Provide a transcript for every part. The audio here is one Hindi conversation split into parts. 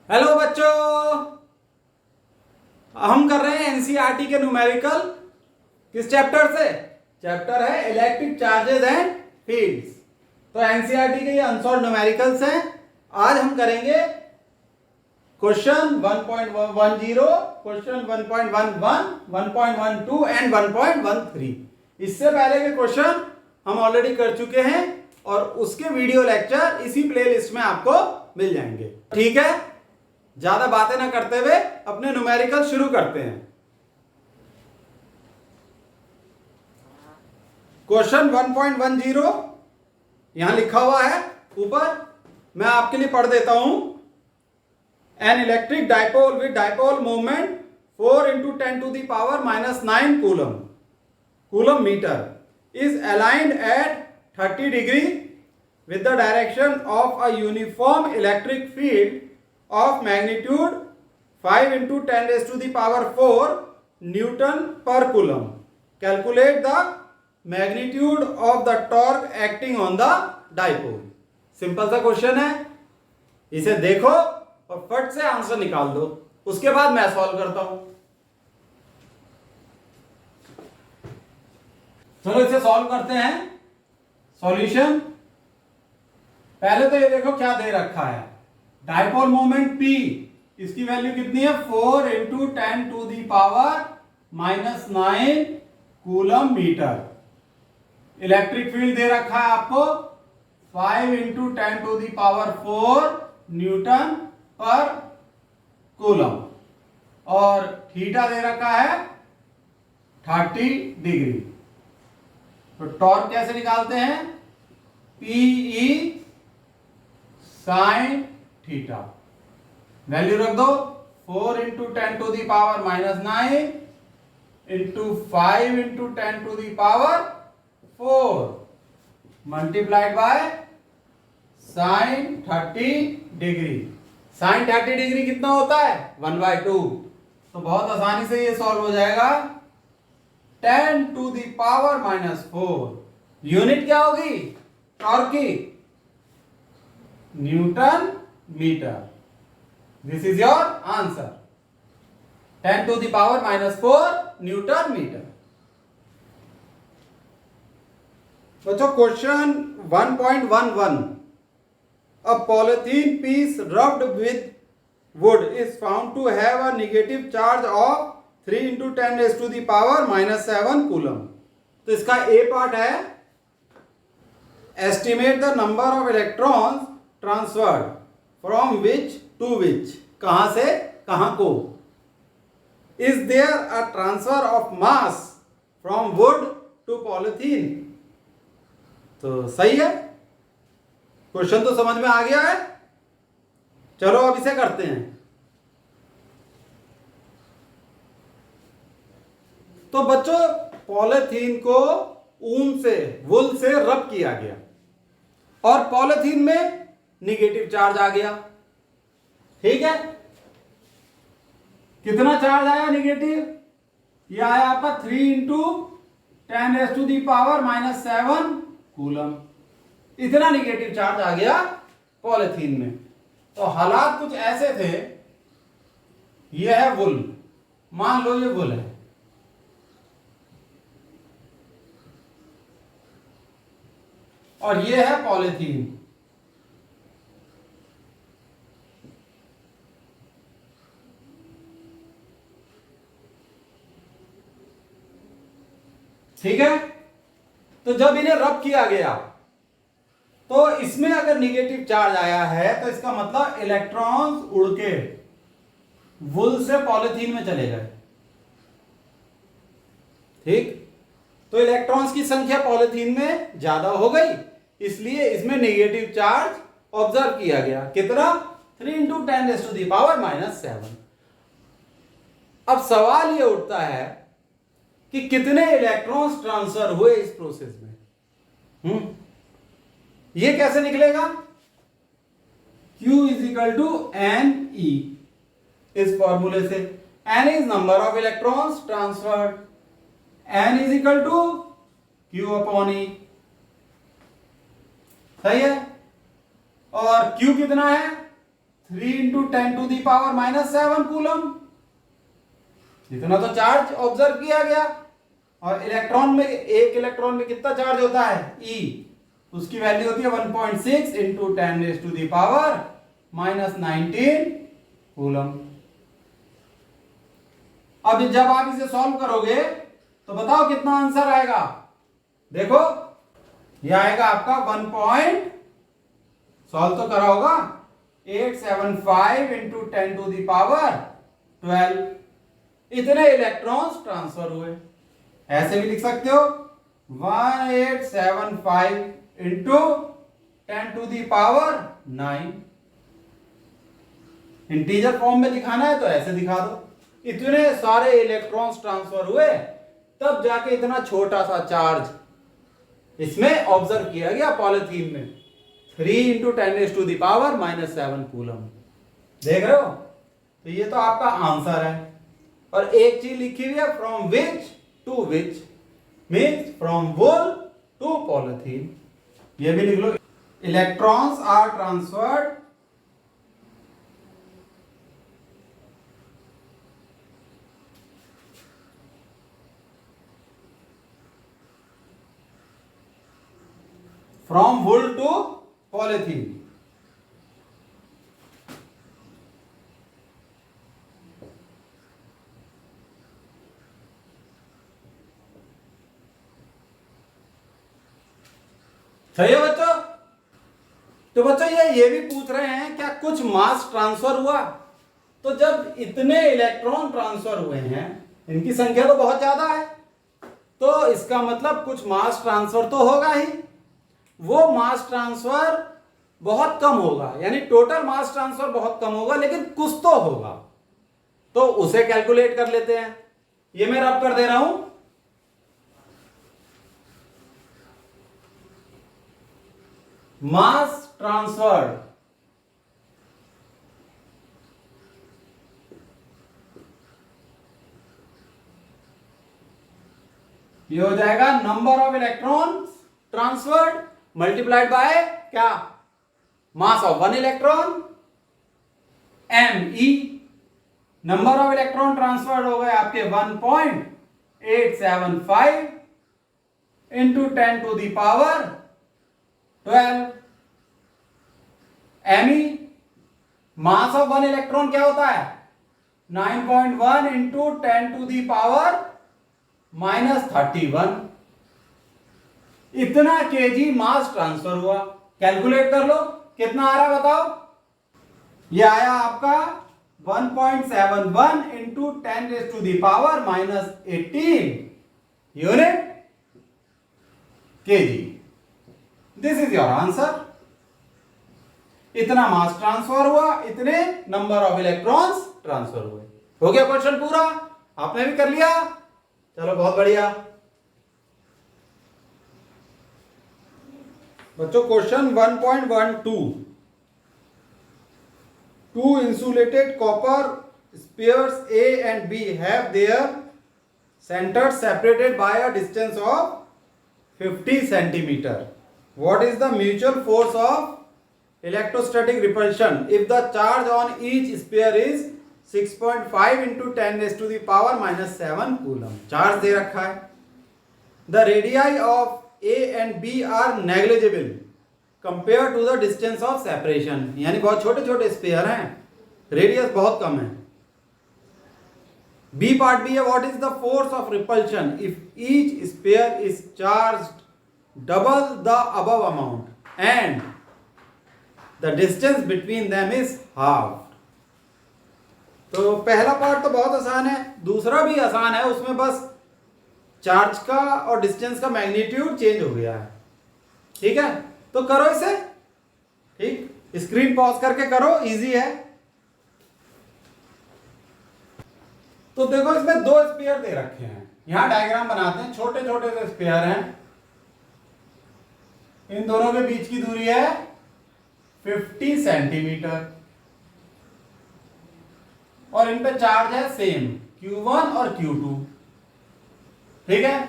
हेलो बच्चों, हम कर रहे हैं एनसीईआरटी के न्यूमेरिकल। किस चैप्टर से? चैप्टर है इलेक्ट्रिक चार्जेस एंड फील्ड्स। तो एनसीईआरटी के ये अनसॉल्व्ड न्यूमेरिकल्स हैं। आज हम करेंगे क्वेश्चन 1.10, क्वेश्चन 1.11, 1.12 एंड 1.13। इससे पहले के क्वेश्चन हम ऑलरेडी कर चुके हैं और उसके वीडियो लेक्चर इसी प्लेलिस्ट में आपको मिल जाएंगे। ठीक है, ज्यादा बातें ना करते हुए अपने न्यूमेरिकल शुरू करते हैं। क्वेश्चन 1.10 यहां लिखा हुआ है ऊपर, मैं आपके लिए पढ़ देता हूं। An electric dipole with dipole moment 4 × 10⁻⁹ coulomb metre is aligned at 30 degree with the direction of a uniform electric field of magnitude 5 × 10⁴ Newton per coulomb. Calculate the magnitude of the torque acting on the dipole. Simple सा क्वेश्चन है, इसे देखो और फट से आंसर निकाल दो, उसके बाद मैं सॉल्व करता हूं। चलो इसे सॉल्व करते हैं। सॉल्यूशन पहले तो ये देखो क्या दे रखा है, डाइपोल मोमेंट P, इसकी वैल्यू कितनी है 4 × 10⁻⁹ कूलम मीटर। इलेक्ट्रिक फील्ड दे रखा है आपको 5 × 10⁴ न्यूटन पर कूलम और थीटा दे रखा है 30 डिग्री। तो टॉर्क कैसे निकालते हैं? PE sin थीटा, वैल्यू रख दो 4 × 10⁻⁹ × 5 × 10⁴ multiplied by sin 30 degree. sin 30 degree कितना होता है? 1/2। तो बहुत आसानी से ये सॉल्व हो जाएगा। 10⁻⁴ यूनिट क्या होगी टॉर्क की? Newton metre. This is your answer, 10⁻⁴ newton metre. बच्चों question 1.11, a polythene piece rubbed with wood is found to have a negative charge of 3 × 10⁻⁷ coulomb. तो इसका ए पार्ट है, estimate the number of electrons transferred from which to which, कहां से कहां को। Is there a transfer of mass from wood to polythene. तो सही है, क्वेश्चन तो समझ में आ गया है। चलो अब इसे करते हैं। तो बच्चों पॉलिथीन को ऊन से, वुल से रब किया गया और पॉलिथीन में निगेटिव चार्ज आ गया। ठीक है, कितना चार्ज आया निगेटिव? यह आया आपका 3 × 10⁻⁷ कूलम। इतना निगेटिव चार्ज आ गया पॉलिथीन में। तो हालात कुछ ऐसे थे, यह है वुल, मान लो ये वुल है, और ये है पॉलिथीन। ठीक है, तो जब इन्हें रब किया गया तो इसमें अगर निगेटिव चार्ज आया है तो इसका मतलब इलेक्ट्रॉन्स उड़ के वुल से पॉलिथीन में चले गए। ठीक, तो इलेक्ट्रॉन्स की संख्या पॉलिथीन में ज्यादा हो गई, इसलिए इसमें नेगेटिव चार्ज ऑब्जर्व किया गया। कितना? 3 × 10⁻⁷। अब सवाल यह उठता है कि कितने इलेक्ट्रॉन्स ट्रांसफर हुए इस प्रोसेस में। ये कैसे निकलेगा? Q = NE, इस फॉर्मूले से। N is number of electrons transferred, N = Q/E। सही है, और Q कितना है? 3 इंटू 10⁻⁻⁷ कूलम। इतना तो चार्ज ऑब्जर्व किया गया। और इलेक्ट्रॉन में, एक इलेक्ट्रॉन में कितना चार्ज होता है, E, उसकी वैल्यू होती है 1.6 इंटू 10⁻⁻19 कूलम। अब जब आप इसे सॉल्व करोगे तो बताओ कितना आंसर आएगा। देखो ये आएगा आपका 1 सॉल्व तो करा होगा, 875 इंटू 10⁻12 इतने इलेक्ट्रॉन्स ट्रांसफर हुए। ऐसे भी लिख सकते हो 1875 इंटू 10⁻9। इंटीजर फॉर्म में दिखाना है तो ऐसे दिखा दो। इतने सारे इलेक्ट्रॉन्स ट्रांसफर हुए, तब जाके इतना छोटा सा चार्ज इसमें ऑब्जर्व किया गया पॉलिथीन में, 3 इंटू 10⁻⁻7 कूलम। देख रहे हो, तो ये तो आपका आंसर है। और एक चीज लिखी हुई है, from which to which, means from wool to polythene. ये भी लिख लो, electrons are transferred from wool to polythene. सही है बच्चों। तो बच्चों ये भी पूछ रहे हैं क्या कुछ मास ट्रांसफर हुआ। तो जब इतने इलेक्ट्रॉन ट्रांसफर हुए हैं, इनकी संख्या तो बहुत ज्यादा है, तो इसका मतलब कुछ मास ट्रांसफर तो होगा ही। वो मास ट्रांसफर बहुत कम होगा, यानी टोटल मास ट्रांसफर बहुत कम होगा, लेकिन कुछ तो होगा। तो उसे कैलकुलेट कर लेते हैं। ये मैं रब कर दे रहा हूं। मास ट्रांसफर्ड ये हो जाएगा number of electrons transferred multiplied by क्या, mass of one electron, me। Number of electron transferred हो गए आपके 1.875 into 10⁻12 me। Mass of one electron क्या होता है, 9.1 इंटू 10⁻31। इतना केजी मास ट्रांसफर हुआ। कैलकुलेट कर लो कितना आ रहा है बताओ। ये आया आपका 1.71 into 10⁻⁻18 unit KG. This is your answer. इतना मास ट्रांसफर हुआ, इतने नंबर ऑफ इलेक्ट्रॉन्स ट्रांसफर हुए। हो गया क्वेश्चन पूरा, आपने भी कर लिया। चलो बहुत बढ़िया बच्चों। Question 1.12, two insulated copper spheres A and B have their centers separated by a distance of 50 centimeter. What is the mutual force of electrostatic repulsion if the charge on each sphere is 6.5 into 10⁻⁻7 coulomb. Charge दे रखा है। The radii of A and B are negligible compared to the distance of separation। यानी बहुत छोटे छोटे स्पेयर हैं, रेडियस बहुत कम है। बी पार्ट भी है, what is the force of repulsion if each spare is charged double the above amount and the distance between them is half. तो पहला पार्ट तो बहुत आसान है, दूसरा भी आसान है, उसमें बस चार्ज का और डिस्टेंस का मैग्नीट्यूड चेंज हो गया है। ठीक है, तो करो इसे। ठीक, स्क्रीन पॉज करके करो, इजी है। तो देखो इसमें दो स्फीयर दे रखे हैं, यहां डायग्राम बनाते हैं। छोटे छोटे से स्फीयर हैं, इन दोनों के बीच की दूरी है 50 सेंटीमीटर और इन पे चार्ज है सेम Q1 और Q2। ठीक है,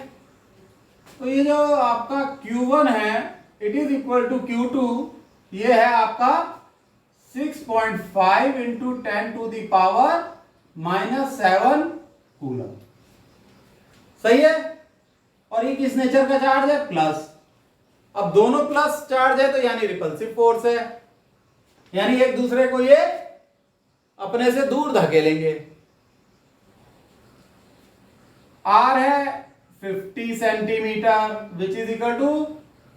तो ये जो आपका Q1 है it is equal to Q2, ये है आपका 6.5 इंटू 10⁻⁻7 कूलम। सही है। और ये किस नेचर का चार्ज है? प्लस। अब दोनों प्लस चार्ज है तो यानी रिपल्सिव फोर्स है, यानी एक दूसरे को ये अपने से दूर धकेलेंगे। आर है 50 centimetre which is equal to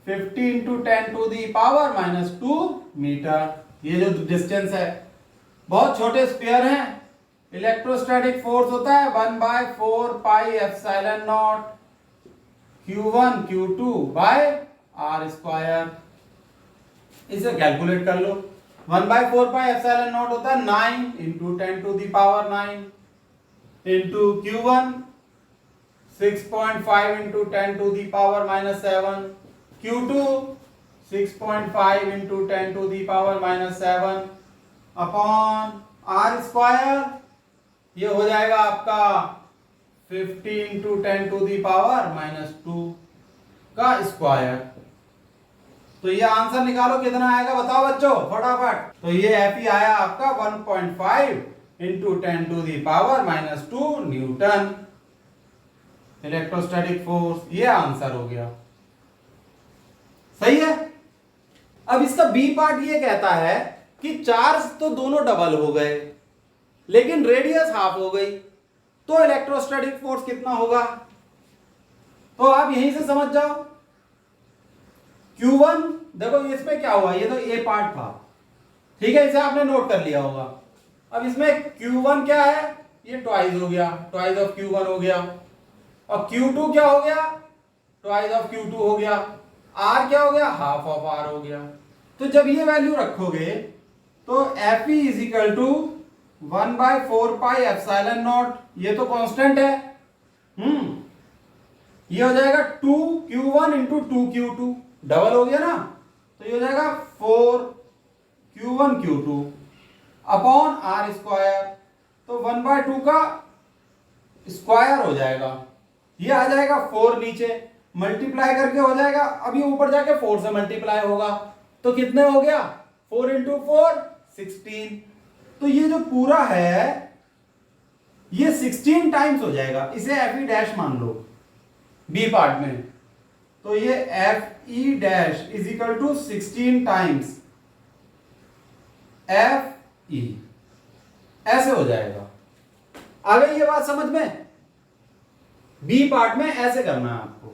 50 into 10⁻⁻2 metre. ये जो डिस्टेंस है, बहुत छोटे स्फीयर हैं। इलेक्ट्रोस्टैटिक फोर्स होता है 1/4πε0 Q1 Q2 by R square. इसे कैलकुलेट कर लो। 1/4πε0 होता है 9 into 10⁻9 into Q1 6.5 into 10⁻7 Q2 6.5 into 10⁻7 upon R square. ये हो जाएगा आपका 50 इंटू 10⁻2 का स्क्वायर। तो ये आंसर निकालो कितना आएगा, बताओ बच्चों फटाफट। तो ये Fe आया आपका 1.5 इंटू 10⁻2 न्यूटन इलेक्ट्रोस्टैटिक फोर्स। ये आंसर हो गया। सही है। अब इसका बी पार्ट ये कहता है कि चार्ज तो दोनों डबल हो गए लेकिन रेडियस हाफ हो गई, तो इलेक्ट्रोस्टैटिक फोर्स कितना होगा? तो आप यहीं से समझ जाओ। Q1 देखो इसमें क्या हुआ, ये तो ए पार्ट था, ठीक है, इसे आपने नोट कर लिया होगा। अब इसमें Q1 क्या है, ये ट्वाइस हो गया, ट्वाइस ऑफ Q1 हो गया। और Q2 क्या हो गया, ट्वाइस ऑफ Q2 हो गया। R क्या हो गया, हाफ ऑफ R हो गया। तो जब ये वैल्यू रखोगे तो Fe इज इक्वल टू 1/4πε0, ये तो कांस्टेंट है, ये हो जाएगा 2Q1 इंटू 2Q2, डबल हो गया ना, तो ये हो जाएगा 4Q1 Q2 upon R square. तो 1/2 का स्क्वायर हो जाएगा, ये आ जाएगा 4 नीचे, मल्टीप्लाई करके हो जाएगा। अब ये ऊपर जाके 4 से मल्टीप्लाई होगा, तो कितने हो गया, 4 इंटू 4 16। तो ये जो पूरा है ये 16 टाइम्स हो जाएगा। इसे Fe डैश मान लो बी पार्ट में। तो ये Fe dash is equal to 16 times Fe, ऐसे हो जाएगा। आ गई ये बात समझ में? बी पार्ट में ऐसे करना है आपको।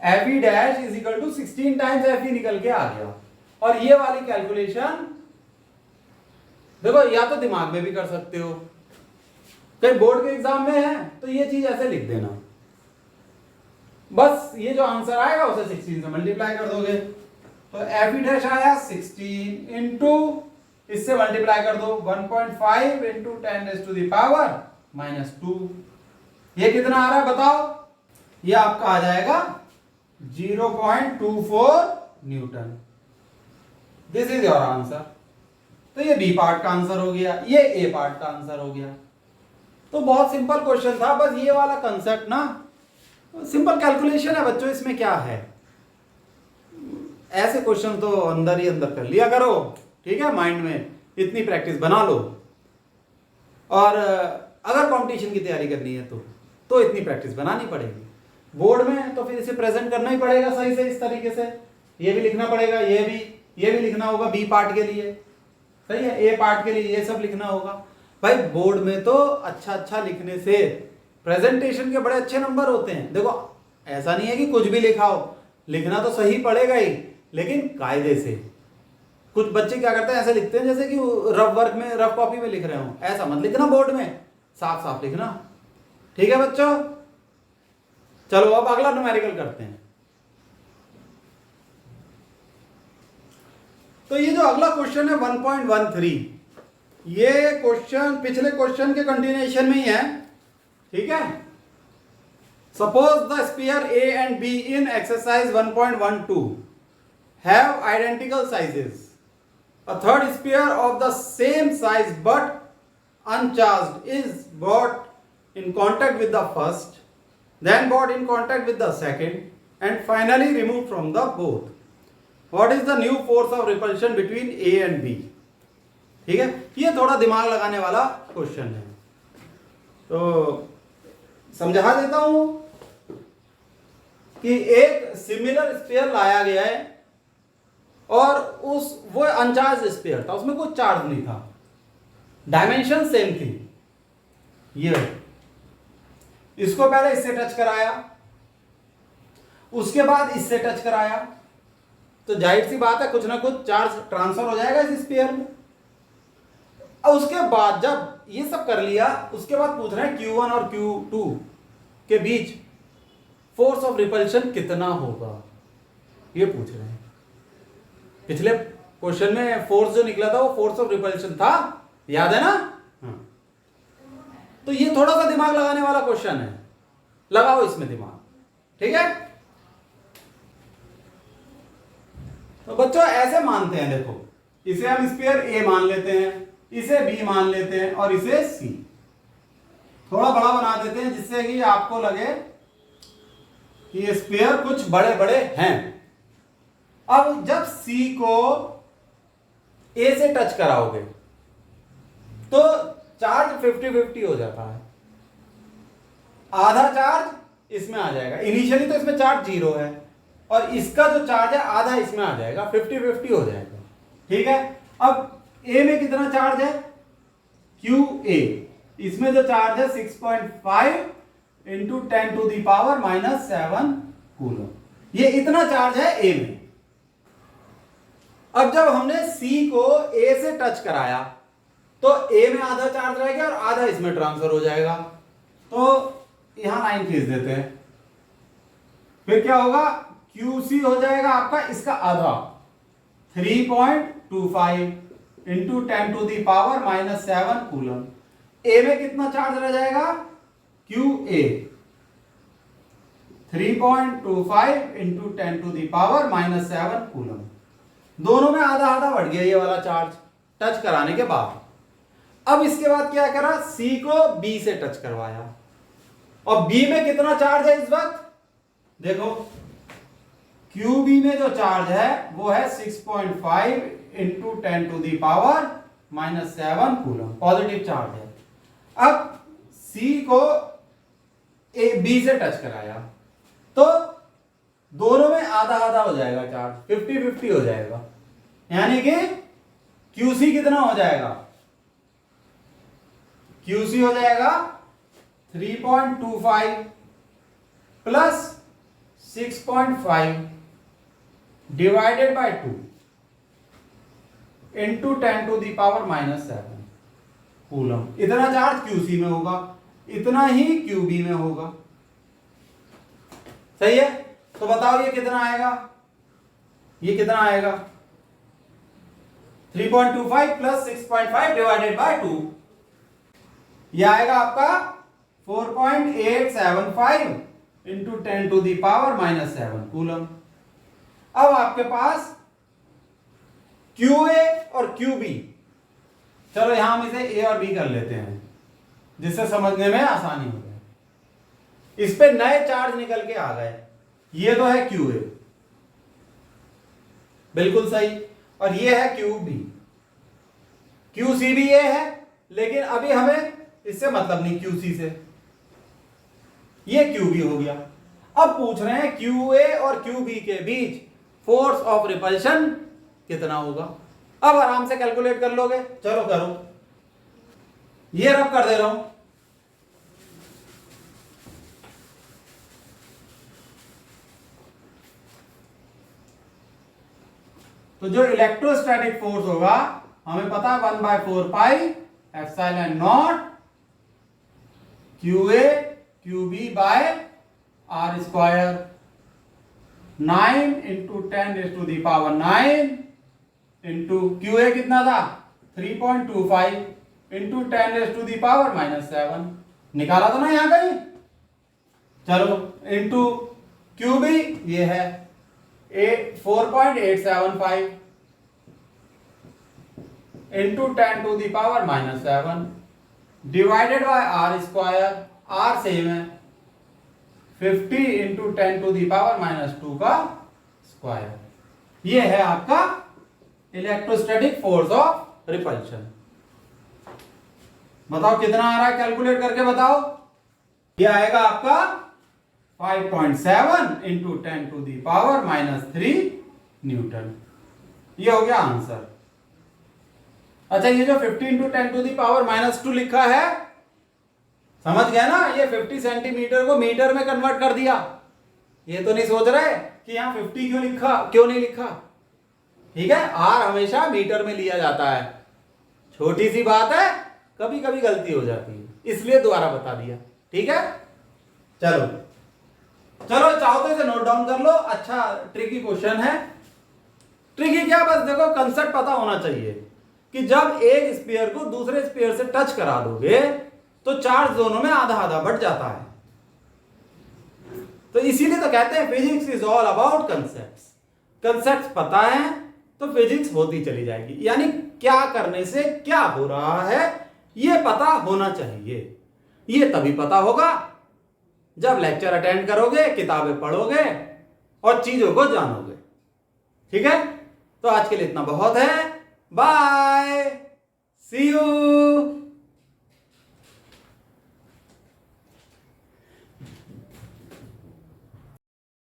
Fe dash is equal to 16 times Fe निकल के आ गया। और ये वाली कैलकुलेशन देखो या तो दिमाग में भी कर सकते हो, कहीं बोर्ड के एग्जाम में है तो ये चीज ऐसे लिख देना, बस ये जो आंसर आएगा उसे 16 से मल्टीप्लाई कर दोगे। तो Fe डैश आया 16 इंटू इससे मल्टीप्लाई कर दो 1.5 इंटू 10⁻⁻2। ये कितना आ रहा है बताओ? ये आपका आ जाएगा 0.24 Newton. This is your answer. तो ये बी पार्ट का आंसर हो गया, ये ए पार्ट का आंसर हो गया। तो बहुत सिंपल क्वेश्चन था, बस ये वाला कंसेप्ट ना, सिंपल कैलकुलेशन है बच्चों, इसमें क्या है, ऐसे क्वेश्चन तो अंदर ही अंदर कर लिया करो, ठीक है, माइंड में इतनी प्रैक्टिस बना लो। और अगर कंपटीशन की तैयारी करनी है तो इतनी प्रैक्टिस बनानी पड़ेगी। बोर्ड में तो फिर इसे प्रेजेंट करना ही पड़ेगा सही से, इस तरीके से ये भी लिखना पड़ेगा, ये भी लिखना होगा बी पार्ट के लिए, सही है, ए पार्ट के लिए ये सब लिखना होगा। भाई बोर्ड में तो अच्छा लिखने से प्रेजेंटेशन के बड़े अच्छे नंबर होते हैं। देखो ऐसा नहीं है कि कुछ भी लिखा हो, लिखना तो सही पड़ेगा ही, लेकिन कायदे से। कुछ बच्चे क्या करते हैं, ऐसे लिखते हैं जैसे कि रफ वर्क में, रफ कॉपी में लिख रहे हो। ऐसा मत लिखना बोर्ड में, साफ साफ लिखना, ठीक है बच्चों। चलो अब अगला न्यूमेरिकल करते हैं। तो ये जो अगला क्वेश्चन है 1.13, ये क्वेश्चन पिछले क्वेश्चन के कंटिन्यूएशन में ही है, ठीक है। Suppose the sphere A and B in exercise 1.12 have identical sizes. A third sphere of the same size but uncharged is brought in contact with the first, then brought in contact with the second, and finally removed from the both. What is the new force of repulsion between A and B. ठीक है, ये थोड़ा दिमाग लगाने वाला क्वेश्चन है, तो समझा देता हूं कि एक सिमिलर स्फीयर लाया गया है और वो अनचार्ज स्फीयर था, उसमें कोई चार्ज नहीं था, डायमेंशन सेम थी। ये इसको पहले इससे टच कराया, उसके बाद इससे टच कराया, तो जाहिर सी बात है कुछ ना कुछ चार्ज ट्रांसफर हो जाएगा इस स्फीयर में। और उसके बाद जब ये सब कर लिया, उसके बाद पूछ रहे हैं Q1 और Q2 के बीच फोर्स ऑफ रिपल्शन कितना होगा, ये पूछ रहे हैं। पिछले क्वेश्चन में फोर्स जो निकला था वो फोर्स ऑफ रिपल्शन था, याद है ना। हाँ। तो ये थोड़ा सा दिमाग लगाने वाला क्वेश्चन है, लगाओ इसमें दिमाग। ठीक है, तो बच्चों ऐसे मानते हैं, देखो इसे हम स्फीयर ए मान लेते हैं, इसे बी मान लेते हैं और इसे सी। थोड़ा बड़ा बना देते हैं जिससे कि आपको लगे कि ये स्फीयर कुछ बड़े बड़े हैं। अब जब सी को ए से टच कराओगे तो चार्ज 50-50 हो जाता है, आधा चार्ज इसमें आ जाएगा। इनिशियली तो इसमें चार्ज 0 है और इसका जो चार्ज है आधा इसमें आ जाएगा, 50-50 हो जाएगा। ठीक है, अब ए में कितना चार्ज है, QA, इसमें जो चार्ज है 6.5 इंटू 10⁻⁻⁷ कूलम, ये इतना चार्ज है ए में। अब जब हमने सी को ए से टच कराया तो ए में आधा चार्ज रह गया और आधा इसमें ट्रांसफर हो जाएगा, तो यहां लाइन खींच देते हैं। फिर क्या होगा, QC हो जाएगा आपका इसका आधा, 3.25 इंटू 10⁻⁻7 कूलम। ए में कितना चार्ज रह जाएगा, QA 3.25 इंटू 10⁻⁻7 कूलम। दोनों में आधा आधा बढ़ गया ये वाला चार्ज टच कराने के बाद। अब इसके बाद क्या करा, सी को बी से टच करवाया और बी में कितना चार्ज है इस वक्त, देखो QB में जो चार्ज है वो है 6.5 इंटू 10⁻⁻7 कूलम, पॉजिटिव चार्ज है। अब C को बी से टच कराया तो दोनों में आधा आधा हो जाएगा चार्ज, 50-50 हो जाएगा, यानी कि QC कितना हो जाएगा, QC हो जाएगा 3.25 plus 6.5 divided by 2 into 10⁻⁻7 coulomb. इतना चार्ज QC में होगा, इतना ही QB में होगा। सही है, तो बताओ ये कितना आएगा, ये कितना आएगा, 3.25 प्लस 6.5 डिवाइडेड बाय 2, ये आएगा आपका 4.875 इंटू 10⁻⁻7 कूलम। अब आपके पास QA और QB, चलो यहां हम इसे A और B कर लेते हैं जिससे समझने में आसानी हो जाए। इस पे नए चार्ज निकल के आ गए, ये तो है QA, बिल्कुल सही, और ये है QB। QC भी ये है, लेकिन अभी हमें इससे मतलब नहीं QC से, ये QB हो गया। अब पूछ रहे हैं QA और QB के बीच फोर्स ऑफ रिपल्शन कितना होगा। अब आराम से कैलकुलेट कर लोगे, चलो करो, ये रब कर दे रहा हूं। तो जो इलेक्ट्रोस्टैटिक फोर्स होगा हमें पता है 1/4 pi epsilon naught QA QB by R square, 9 into 10⁻⁹ into QA कितना था 3.25 इंटू 10⁻⁻7, निकाला तो ना यहां कहीं, चलो इंटू QB ये है 4.875 into 10⁻⁻7 divided by R square, R same है 50 इंटू 10⁻⁻2 का स्क्वायर। ये है आपका इलेक्ट्रोस्टैटिक फोर्स ऑफ रिपल्शन। बताओ कितना आ रहा है, कैलकुलेट करके बताओ। ये आएगा आपका 5.7 इंटू 10⁻³ न्यूटन। ये हो गया आंसर। अच्छा, ये जो 50 इंटू 10⁻² लिखा है, समझ गया ना, ये 50 सेंटीमीटर को मीटर में कन्वर्ट कर दिया। ये तो नहीं सोच रहे कि यहां 50 क्यों नहीं लिखा। ठीक है, आर हमेशा मीटर में लिया जाता है। छोटी सी बात है, कभी कभी गलती हो जाती है, इसलिए दोबारा बता दिया। ठीक है, चलो चलो, चाहो तो इसे नोट डाउन कर लो। अच्छा, ट्रिकी क्वेश्चन है। ट्रिकी क्या, बस देखो कंसेप्ट पता होना चाहिए कि जब एक स्फीयर को दूसरे स्फीयर से टच करा दोगे तो चार्ज दोनों में आधा आधा बढ़ जाता है। तो इसीलिए तो कहते हैं physics is all about concepts. Concepts पता है तो फिजिक्स होती चली जाएगी। यानी क्या करने से क्या हो रहा है ये पता होना चाहिए। ये तभी पता होगा जब लेक्चर अटेंड करोगे, किताबें पढ़ोगे और चीजों को जानोगे। ठीक है, तो आज के लिए इतना बहुत है। Bye, see you.